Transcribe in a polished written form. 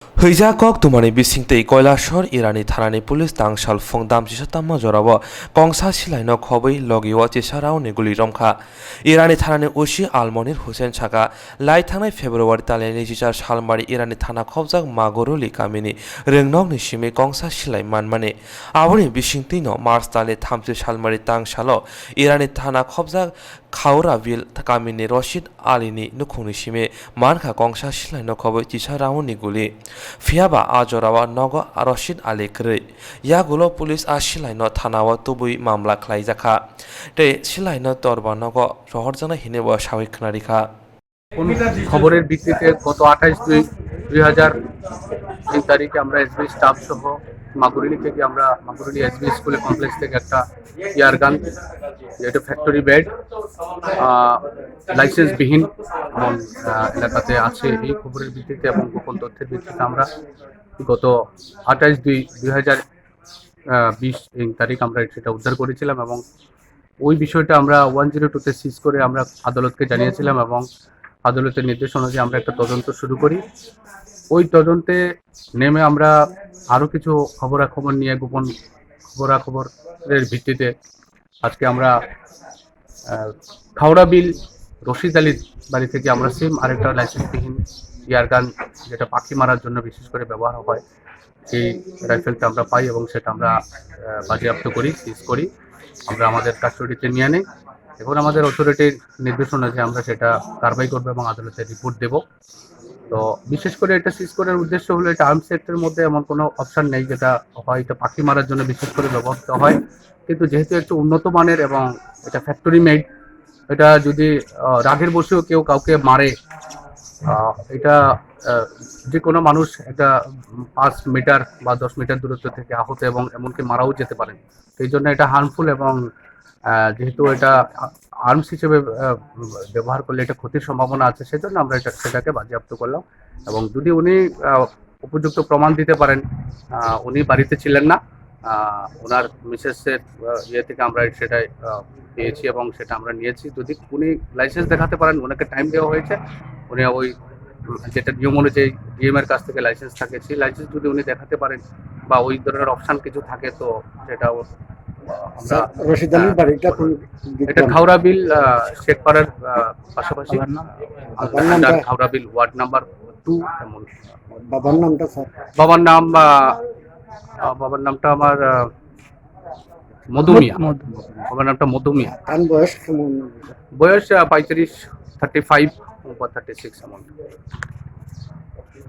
Höyja tumani bisingtei Koilashor Irani thanani pulis tangshal phongdam chisatamma jorabo kongsa silaino khoboi logiwa chisarao neguli romkha Irani thanani ushi Almonir Hussein Chaka lai thanai February taleni jijar salmari Irani thana khobjak magoruli kamini rengnok ni simi kongsa silai manmani aboni bisingtei no March tale thamsi salmari tangshalo Irani thana khobjak Khaura Vil kamini Rashid Alini nukhungni simi mankha kongsa silaino khoboi chisarao neguli Fiaba Ajorawa Nogo Rashid Ali Kri Yagulo Police Ashilaino Tanawa Tubui Mamla Klaijaka Te Shilaino Torba Nogo Rohorjana Hinewa Shawik Narika খবরের ভিত্তিতে গত 28/2/2023 তারিখে আমরা SB staff সহ মাগুরিলি থেকে আমরা মাগুরিলি SB school complex থেকে একটা ইয়ারগান যেটা ফ্যাক্টরি বেড লাইসেন্সবিহীন এবং এলাকাতে আছে এই খবরের ভিত্তিতে এবং গোপন তথ্যের ভিত্তিতে আমরা গত 28/2/2020 তারিখ আমরা সেটা উদ্ধার করেছিলাম এবং ওই বিষয়টা আমরা 102-তে সিজ করে আমরা আদালতকে জানিয়েছিলাম এবং আদালতের নির্দেশ অনুযায়ী আমরা একটা তদন্ত শুরু করি। ওই তদন্তে নেমে আমরা আরও কিছু খবরাখবর নিয়ে গোপন খবরাখবরের ভিত্তিতে আজকে আমরা খাওড়া বিল রশিদ আলীর বাড়ি থেকে আমরা সেম আরেকটা লাইসেন্সবিহীন ইয়ারগান যেটা পাখি মারার জন্য বিশেষ করে ব্যবহার হয় সেই রাইফেলটা আমরা পাই এবং সেটা আমরা বাজেয়াপ্ত করি, সিজ করি, আমরা আমাদের কাস্টডিতে নিয়ে নিই। এখন আমাদের অথরিটির নির্দেশনা যে আমরা সেটা কারবাই করবো এবং আদালতে রিপোর্ট দেব। তো বিশেষ করে এটা সিজ করার উদ্দেশ্য হলো এটা আর্মস অ্যাক্টের মধ্যে এমন কোনো অপশান নেই যেটা হয় এটা পাখি মারার জন্য বিশেষ করে ব্যবহৃত হয়, কিন্তু যেহেতু একটু উন্নত মানের এবং এটা ফ্যাক্টরি মেড, এটা যদি রাগের বসেও কেউ কাউকে মারে এটা যে কোনো মানুষ একটা 5 মিটার বা 10 মিটার দূরত্ব থেকে আহত এবং এমনকি মারাও যেতে পারেন। সেই জন্য এটা হার্মফুল এবং যেহেতু এটা আর্মস হিসেবে ব্যবহার করলে এটা ক্ষতির সম্ভাবনা আছে, সেজন্য আমরা সেটাকে বাজেয়াপ্ত করলাম এবং যদি উনি উপযুক্ত প্রমাণ দিতে পারেন উনি বাড়িতে ছিলেন না, ওনার মিসেসের ইয়ে থেকে আমরা সেটাই পেয়েছি এবং সেটা আমরা নিয়েছি। যদি উনি লাইসেন্স দেখাতে পারেন, ওনাকে টাইম দেওয়া হয়েছে, উনি ওই যেটা নিয়ম অনুযায়ী ডিএম এর কাছ থেকে লাইসেন্স থাকে সেই লাইসেন্স যদি উনি দেখাতে পারেন বা ওই ধরনের অপশান কিছু থাকে তো সেটা আমরা রশিদ আলীর বাড়িটা এটা খাওড়া বিল শেখপাড়ার পাশাপাশি খাওড়া বিল ওয়ার্ড নাম্বার 2। এমন বাবার নামটা স্যার? বাবার নামটা আমার মধুমিয়া। বাবার নামটা মধুমিয়া। বয়স কেমন? বয়স 35, 35 বা 36 এমন।